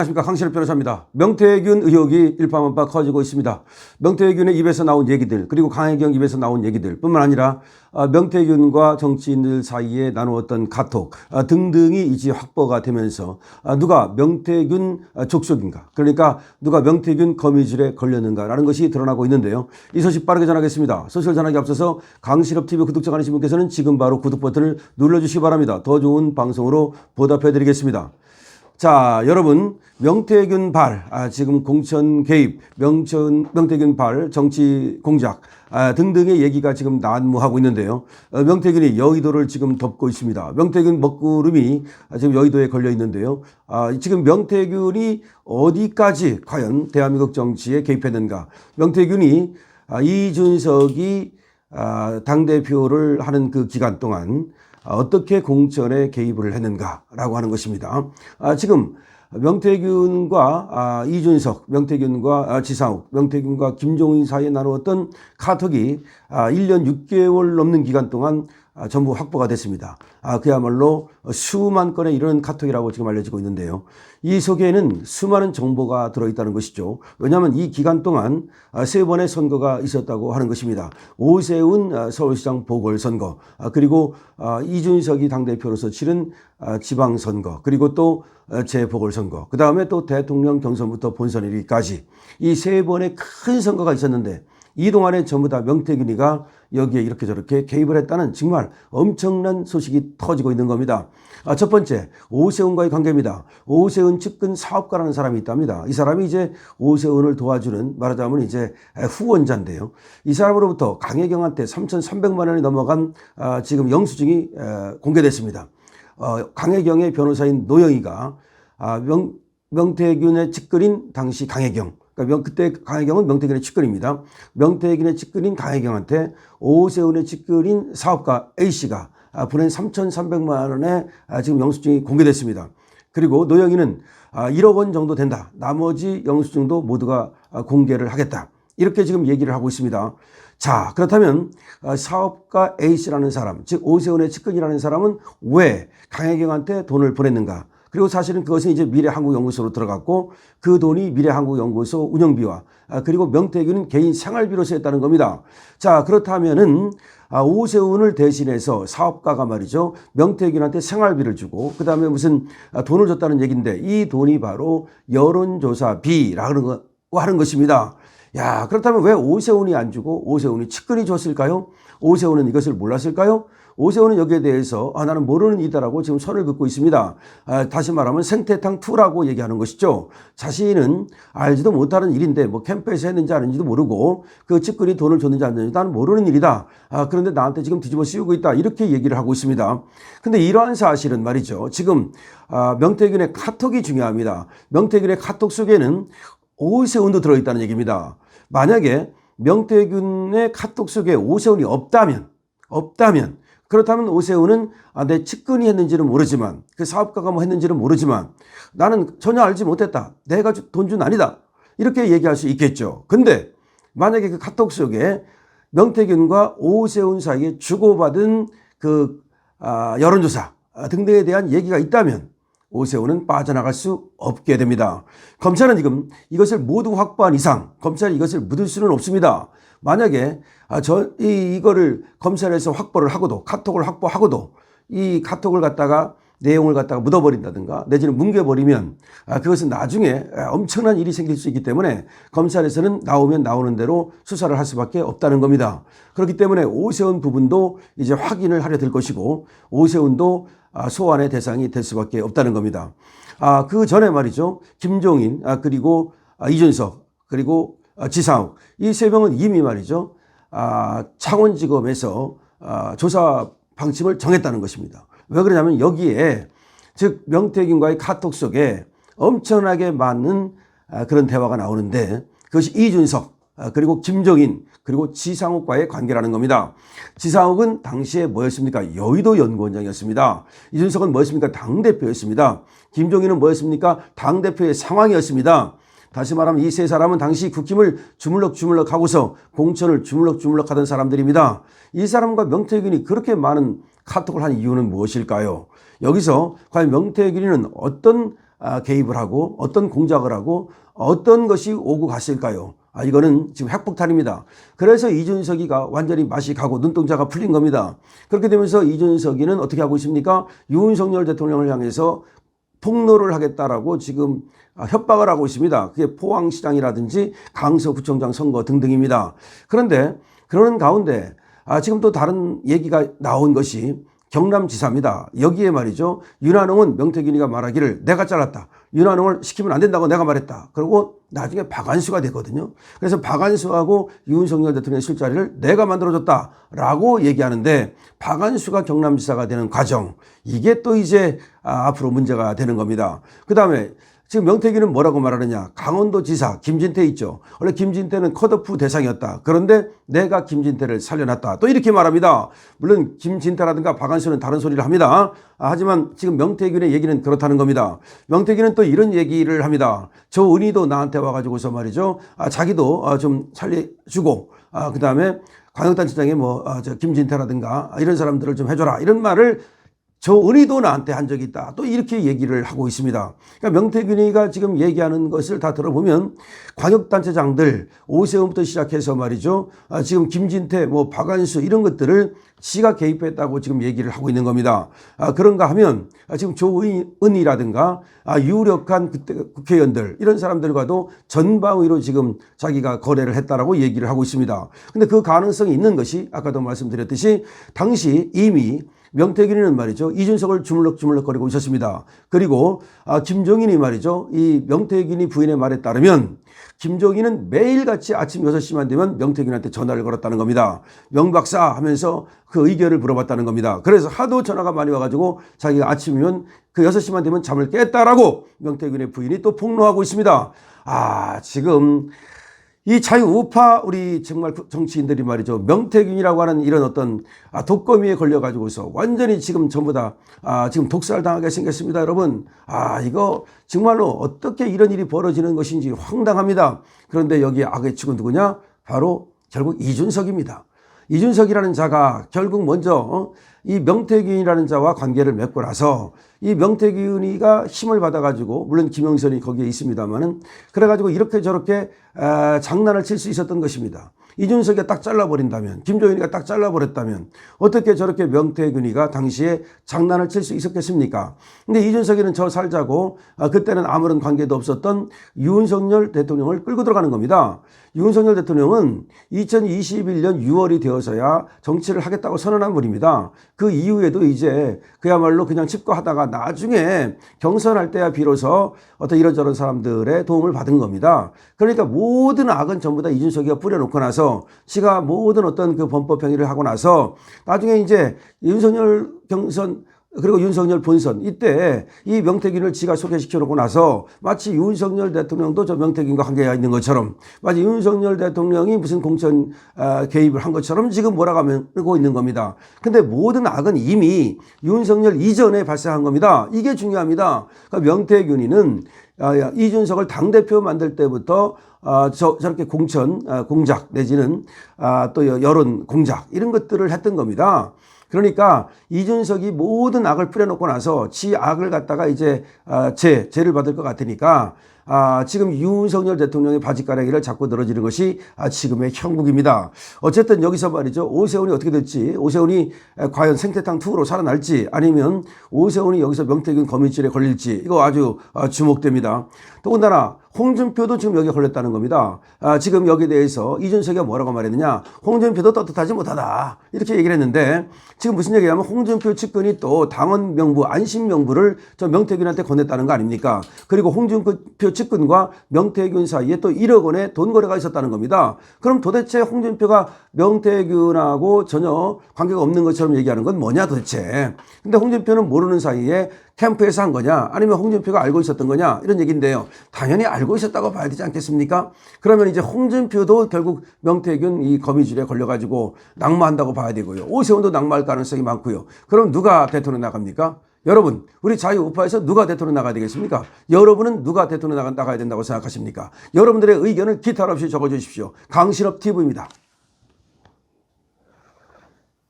안녕하십니까, 강신업 변호사입니다. 명태균 의혹이 일파만파 커지고 있습니다. 명태균의 입에서 나온 얘기들, 그리고 강혜경 입에서 나온 얘기들 뿐만 아니라 명태균과 정치인들 사이에 나누었던 카톡 등등이 이제 확보가 되면서 누가 명태균 족속인가, 그러니까 누가 명태균 거미줄에 걸렸는가라는 것이 드러나고 있는데요. 이 소식 빠르게 전하겠습니다. 소식을 전하기 앞서서 강신업TV 구독자 아니신 분께서는 지금 바로 구독 버튼을 눌러주시기 바랍니다. 더 좋은 방송으로 보답해드리겠습니다. 자, 여러분, 명태균 발, 지금 공천 개입, 명태균 발, 정치 공작 등등의 얘기가 지금 난무하고 있는데요. 명태균이 여의도를 지금 덮고 있습니다. 명태균 먹구름이 지금 여의도에 걸려 있는데요. 지금 명태균이 어디까지 과연 대한민국 정치에 개입했는가? 명태균이 이준석이 당대표를 하는 그 기간 동안 어떻게 공천에 개입을 했는가라고 하는 것입니다. 지금 명태균과 이준석, 명태균과 지상욱, 명태균과 김종인 사이에 나누었던 카톡이 1년 6개월 넘는 기간 동안 전부 확보가 됐습니다. 그야말로 수만 건에 이르는 카톡이라고 지금 알려지고 있는데요. 이 속에는 수많은 정보가 들어있다는 것이죠. 왜냐하면 이 기간 동안 세 번의 선거가 있었다고 하는 것입니다. 오세훈 서울시장 보궐선거, 그리고 이준석이 당대표로서 치른 지방선거, 그리고 또 재보궐선거, 그 다음에 또 대통령 경선부터 본선 1위까지 이 세 번의 큰 선거가 있었는데 이 동안에 전부 다 명태균이가 여기에 이렇게 저렇게 개입을 했다는 정말 엄청난 소식이 터지고 있는 겁니다. 첫 번째, 오세훈과의 관계입니다. 오세훈 측근 사업가라는 사람이 있답니다. 이 사람이 이제 오세훈을 도와주는, 말하자면 이제 후원자인데요. 이 사람으로부터 강혜경한테 3,300만 원이 넘어간 지금 영수증이 공개됐습니다. 강혜경의 변호사인 노영희가 명태균의 측근인 당시 강혜경, 그러니까 그때 강혜경은 명태균의 측근입니다. 명태균의 측근인 강혜경한테 오세훈의 측근인 사업가 A씨가 보낸 3,300만 원의 지금 영수증이 공개됐습니다. 그리고 노영희는 1억 원 정도 된다. 나머지 영수증도 모두가 공개를 하겠다. 이렇게 지금 얘기를 하고 있습니다. 자, 그렇다면 사업가 A씨라는 사람, 즉 오세훈의 측근이라는 사람은 왜 강혜경한테 돈을 보냈는가? 그리고 사실은 그것은 이제 미래한국연구소로 들어갔고 그 돈이 미래한국연구소 운영비와 그리고 명태균은 개인 생활비로 쓰였다는 겁니다. 자, 그렇다면은 오세훈을 대신해서 사업가가 말이죠, 명태균한테 생활비를 주고 그 다음에 무슨 돈을 줬다는 얘기인데 이 돈이 바로 여론조사비라고 하는 것입니다. 야, 그렇다면 왜 오세훈이 안 주고 오세훈이 측근이 줬을까요? 오세훈은 이것을 몰랐을까요? 오세훈은 여기에 대해서 나는 모르는 이다라고 지금 선을 긋고 있습니다. 다시 말하면 생태탕2라고 얘기하는 것이죠. 자신은 알지도 못하는 일인데 뭐 캠프에서 했는지 아닌지도 모르고 그 측근이 돈을 줬는지 안 줬는지 나는 모르는 일이다. 그런데 나한테 지금 뒤집어 씌우고 있다. 이렇게 얘기를 하고 있습니다. 근데 이러한 사실은 말이죠. 지금 명태균의 카톡이 중요합니다. 명태균의 카톡 속에는 오세훈도 들어있다는 얘기입니다. 만약에 명태균의 카톡 속에 오세훈이 없다면 그렇다면 오세훈은 내 측근이 했는지는 모르지만 그 사업가가 뭐 했는지는 모르지만 나는 전혀 알지 못했다. 내가 돈 준 아니다. 이렇게 얘기할 수 있겠죠. 근데 만약에 그 카톡 속에 명태균과 오세훈 사이에 주고받은 그 여론조사 등등에 대한 얘기가 있다면 오세훈은 빠져나갈 수 없게 됩니다. 검찰은 지금 이것을 모두 확보한 이상 검찰이 이것을 묻을 수는 없습니다. 만약에 이거를 검찰에서 확보를 하고도 카톡을 확보하고도 이 카톡을 갖다가 내용을 갖다가 묻어버린다든가 내지는 뭉개버리면 그것은 나중에 엄청난 일이 생길 수 있기 때문에 검찰에서는 나오면 나오는 대로 수사를 할 수밖에 없다는 겁니다. 그렇기 때문에 오세훈 부분도 이제 확인을 하려 될 것이고 오세훈도 소환의 대상이 될 수밖에 없다는 겁니다. 그 전에 말이죠. 김종인, 그리고 이준석, 그리고 지상욱 이 세 명은 이미 말이죠. 창원지검에서 조사 방침을 정했다는 것입니다. 왜 그러냐면 여기에 즉 명태균과의 카톡 속에 엄청나게 많은 그런 대화가 나오는데 그것이 이준석 그리고 김종인 그리고 지상욱과의 관계라는 겁니다. 지상욱은 당시에 뭐였습니까? 여의도 연구원장이었습니다. 이준석은 뭐였습니까? 당대표였습니다. 김종인은 뭐였습니까? 당대표의 상황이었습니다. 다시 말하면 이 세 사람은 당시 국힘을 주물럭주물럭 하고서 공천을 주물럭주물럭 하던 사람들입니다. 이 사람과 명태균이 그렇게 많은 카톡을 한 이유는 무엇일까요? 여기서 과연 명태균이는 어떤 개입을 하고 어떤 공작을 하고 어떤 것이 오고 갔을까요? 이거는 지금 핵폭탄입니다. 그래서 이준석이가 완전히 맛이 가고 눈동자가 풀린 겁니다. 그렇게 되면서 이준석이는 어떻게 하고 있습니까? 윤석열 대통령을 향해서 폭로를 하겠다라고 지금 협박을 하고 있습니다. 그게 포항시장이라든지 강서구청장 선거 등등입니다. 그런데 그러는 가운데 지금 또 다른 얘기가 나온 것이 경남지사입니다. 여기에 말이죠. 윤한홍은 명태균이가 말하기를 내가 잘랐다. 윤한홍을 시키면 안 된다고 내가 말했다. 그리고 나중에 박안수가 됐거든요. 그래서 박안수하고 윤석열 대통령의 술자리를 내가 만들어줬다라고 얘기하는데 박안수가 경남지사가 되는 과정 이게 또 이제 앞으로 문제가 되는 겁니다. 그 다음에 지금 명태균은 뭐라고 말하느냐. 강원도지사 김진태 있죠. 원래 김진태는 컷오프 대상이었다. 그런데 내가 김진태를 살려놨다. 또 이렇게 말합니다. 물론 김진태라든가 박안수는 다른 소리를 합니다. 하지만 지금 명태균의 얘기는 그렇다는 겁니다. 명태균은 또 이런 얘기를 합니다. 저 은희도 나한테 와가지고서 말이죠. 자기도 좀 살려주고 그 다음에 광역단체장에 김진태라든가 이런 사람들을 좀 해줘라. 이런 말을 저 은희도 나한테 한 적이 있다. 또 이렇게 얘기를 하고 있습니다. 그러니까 명태균이가 지금 얘기하는 것을 다 들어보면 광역단체장들 오세훈부터 시작해서 말이죠. 지금 김진태, 박안수 이런 것들을 지가 개입했다고 지금 얘기를 하고 있는 겁니다. 그런가 하면 지금 조은희라든가 유력한 국회의원들 이런 사람들과도 전방위로 지금 자기가 거래를 했다라고 얘기를 하고 있습니다. 근데 그 가능성이 있는 것이 아까도 말씀드렸듯이 당시 이미 명태균이는 말이죠. 이준석을 주물럭주물럭거리고 있었습니다. 그리고 김종인이 말이죠. 이 명태균이 부인의 말에 따르면 김종인은 매일같이 아침 6시만 되면 명태균한테 전화를 걸었다는 겁니다. 명박사 하면서 그 의견을 물어봤다는 겁니다. 그래서 하도 전화가 많이 와가지고 자기가 아침이면 그 6시만 되면 잠을 깼다라고 명태균의 부인이 또 폭로하고 있습니다. 지금 이 자유우파 우리 정말 정치인들이 말이죠. 명태균이라고 하는 이런 어떤 독거미에 걸려가지고서 완전히 지금 전부 다 지금 독살 당하게 생겼습니다. 여러분. 이거 정말로 어떻게 이런 일이 벌어지는 것인지 황당합니다. 그런데 여기 악의 축은 누구냐? 바로 결국 이준석입니다. 이준석이라는 자가 결국 먼저 이 명태균이라는 자와 관계를 맺고 나서 이 명태균이가 힘을 받아가지고 물론 김영선이 거기에 있습니다만은 그래가지고 이렇게 저렇게 장난을 칠 수 있었던 것입니다. 이준석이 딱 잘라버린다면 김종인이가 딱 잘라버렸다면 어떻게 저렇게 명태균이가 당시에 장난을 칠 수 있었겠습니까? 근데 이준석이는 저 살자고 그때는 아무런 관계도 없었던 윤석열 대통령을 끌고 들어가는 겁니다. 윤석열 대통령은 2021년 6월이 되어서야 정치를 하겠다고 선언한 분입니다. 그 이후에도 이제 그야말로 그냥 칩거하다가 나중에 경선할 때야 비로소 어떤 이런저런 사람들의 도움을 받은 겁니다. 그러니까 모든 악은 전부 다 이준석이가 뿌려놓고 나서 지가 모든 어떤 그 범법 행위를 하고 나서 나중에 이제 윤석열 경선 그리고 윤석열 본선 이때 이 명태균을 지가 소개시켜 놓고 나서 마치 윤석열 대통령도 저 명태균과 관계가 있는 것처럼 마치 윤석열 대통령이 무슨 공천 개입을 한 것처럼 지금 몰아가고 있는 겁니다. 근데 모든 악은 이미 윤석열 이전에 발생한 겁니다. 이게 중요합니다. 그러니까 명태균이는 이준석을 당대표 만들 때부터 저렇게 공천 공작 내지는 또 여론 공작 이런 것들을 했던 겁니다. 그러니까 이준석이 모든 악을 뿌려놓고 나서 지 악을 갖다가 이제 죄를 받을 것 같으니까 지금 윤석열 대통령의 바지가랑이를 잡고 늘어지는 것이 지금의 형국입니다. 어쨌든 여기서 말이죠. 오세훈이 어떻게 될지 오세훈이 과연 생태탕2로 살아날지 아니면 오세훈이 여기서 명태균 거미줄에 걸릴지 이거 아주 주목됩니다. 더군다나 홍준표도 지금 여기에 걸렸다는 겁니다. 지금 여기에 대해서 이준석이 뭐라고 말했느냐. 홍준표도 떳떳하지 못하다. 이렇게 얘기를 했는데 지금 무슨 얘기냐면 홍준표 측근이 또 당원 명부, 안심 명부를 저 명태균한테 건넸다는 거 아닙니까? 그리고 홍준표 측근과 명태균 사이에 또 1억 원의 돈 거래가 있었다는 겁니다. 그럼 도대체 홍준표가 명태균하고 전혀 관계가 없는 것처럼 얘기하는 건 뭐냐 도대체. 근데 홍준표는 모르는 사이에 캠프에서 한 거냐 아니면 홍준표가 알고 있었던 거냐 이런 얘기인데요. 당연히 알고 있었다고 봐야 되지 않겠습니까? 그러면 이제 홍준표도 결국 명태균 이 거미줄에 걸려가지고 낙마한다고 봐야 되고요. 오세훈도 낙마할 가능성이 많고요. 그럼 누가 대통령 나갑니까? 여러분 우리 자유우파에서 누가 대통령 나가야 되겠습니까? 여러분은 누가 대통령 나가야 된다고 생각하십니까? 여러분들의 의견을 기탈 없이 적어주십시오. 강신업 TV입니다.